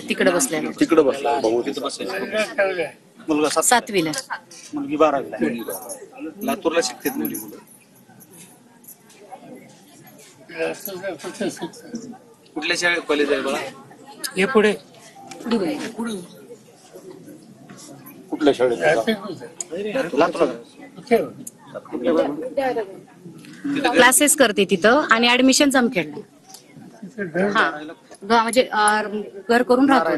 तिकडे बसलाय भाऊ तिथं बसलाय. मुलगा 7वीला, मुलगी 12वीला. लातूरला शिकतात मुली मुलं. कुठल्या शाळेत कॉलेज आहे बाळा? हे पुढे कुठल्या शाळेत? क्लासेस करते तिथं आणि ऍडमिशन जामखेड. हा म्हणजे घर करून राहतो.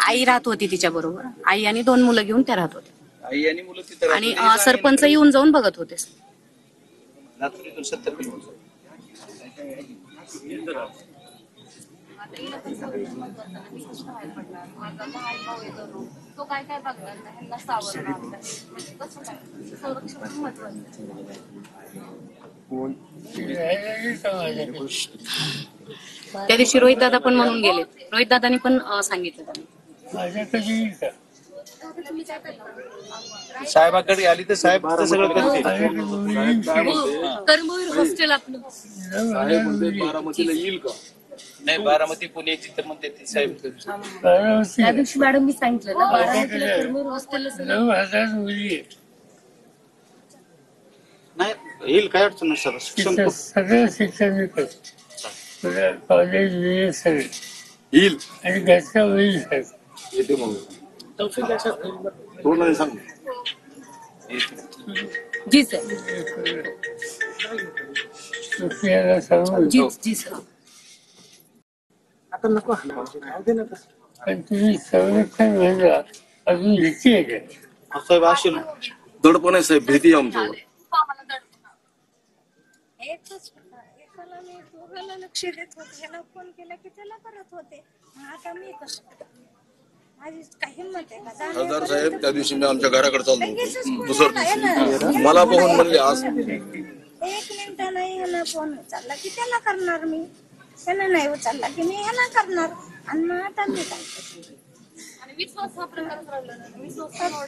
आई राहत होती तिच्या बरोबर. आई आणि 2 मुलं घेऊन त्या राहत होत्या. आई आणि मुलं तिथं आणि सरपंच येऊन जाऊन बघत होते. लातूर 70 किलोमीटर. तो काय काय बघणार नाही, सावरणार कसं काय संरक्षण महत्वाचं. त्या दिवशी रोहित दादा पण म्हणून गेले. रोहित दादानी पण सांगितलं साहेबाकडे आली तर साहेब सगळं करते. कर्मवीर हॉस्टेल आपलं बारामतीला येईल का? नाही, बारामती पुण्याची तर म्हणते ती साहेब. त्या दिवशी मॅडम मी सांगितलं ना, बारामतीला कर्मवीर हॉस्टेल नाही येईल, काय अडचण नाही सर. शिक्षण सगळं शिक्षण कॉलेज सगळे येईल. आणि घरचा होईल साहेब. येते मग पूर्ण सांग. जी सर. जी सर. पण तुम्ही संरक्षण घ्यायला अजून भीती आहे का? साहेब असेल दडपण आहे साहेब, भीती आहे आमच्यावर. एकाला मी दोघाला लक्ष देत होते, ह्याला फोन केला की त्याला करत होते. आता मी कसं माझी काही हिंमत आहे का? खासदार साहेब त्या दिवशी मी आमच्या घराकडे चाललो होतो. दुसऱ्या दिवशी मला बघून म्हणले आज 1 मिनिट नाही ह्याला फोन उचलला की त्याला करणार मी, त्याला नाही उचलला की मी ह्याला करणार. आणि मग आता मी काय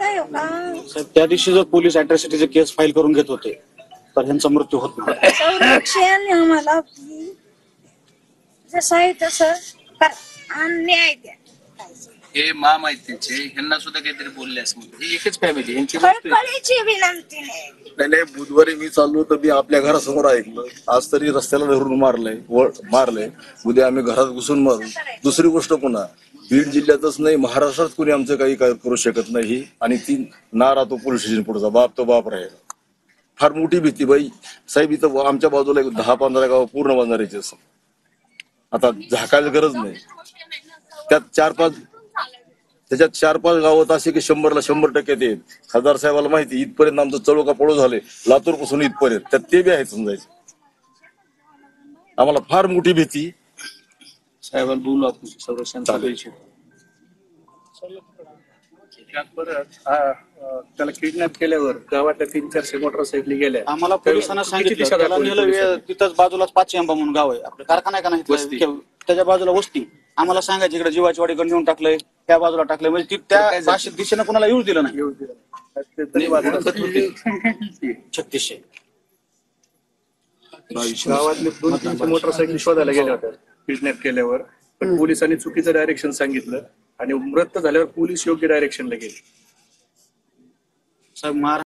साहेब त्या दिवशी जर पोलीस अॅट्रॉसिटीचे केस फाईल करून घेत होते तर ह्यांचा मृत्यू होत नाही. संरक्षण आम्हाला जसं आहे तसं कर आणि न्याय द्या. हे माम आहेत त्यांचे, ह्यांना सुद्धा काहीतरी बोलले असं म्हणते. ही एकच फॅमिली यांची. कळकळीची विनंती नाही. नाही, बुधवारी मी चाललो तर मी आपल्या घरासमोर ऐकलं. आज तरी रस्त्याला धरून मारलंय. उद्या आम्ही घरात घुसून मारू. दुसरी गोष्ट पुन्हा बीड जिल्ह्यातच नाही, महाराष्ट्रात कोणी आमचं काही करू शकत नाही. आणि ती ना राहतो पोलीस स्टेशन पुढचा, बाप तो बाप राहील. फार मोठी भीती बाई साहेब. इथं आमच्या बाजूला 10-15 गाव पूर्ण बांधारायचे असं. आता झाकायला गरज नाही. त्याच्यात 4-5 गावात असे की 100ला 100% येईल. खासदार साहेबाला माहिती इथपर्यंत आमचं चळो का पळो झाले, लातूर पासून इथपर्यंत. त्यात ते बी आहे समजायचं. आम्हाला फार मोठी भीती. साहेबांना बोलू आपण संरक्षण त्याला किडनॅप केल्यावर गावातल्या 300-400 मोटरसायकली गेल्या. आम्हाला पोलिसांना सांगितलं तिथंच बाजूलाच 5 आंबा म्हणून गाव आहे. आपलं कारखाना आहे का नाही, त्याच्या बाजूला वस्ती. आम्हाला सांगायची इकडे जीवाची वाडी नेऊन टाकलंय, त्या बाजूला टाकलंय. म्हणजे त्या दिशेनं कुणाला येऊ दिलं नाही. 3600 गावातले 200-300 मोटरसायकल शोधायला गेल्या होत्या किडनॅप केल्यावर. पण पोलिसांनी चुकीचं डायरेक्शन सांगितलं आणि मृत झाल्यावर पोलीस योग्य डायरेक्शनला गेले. साहेब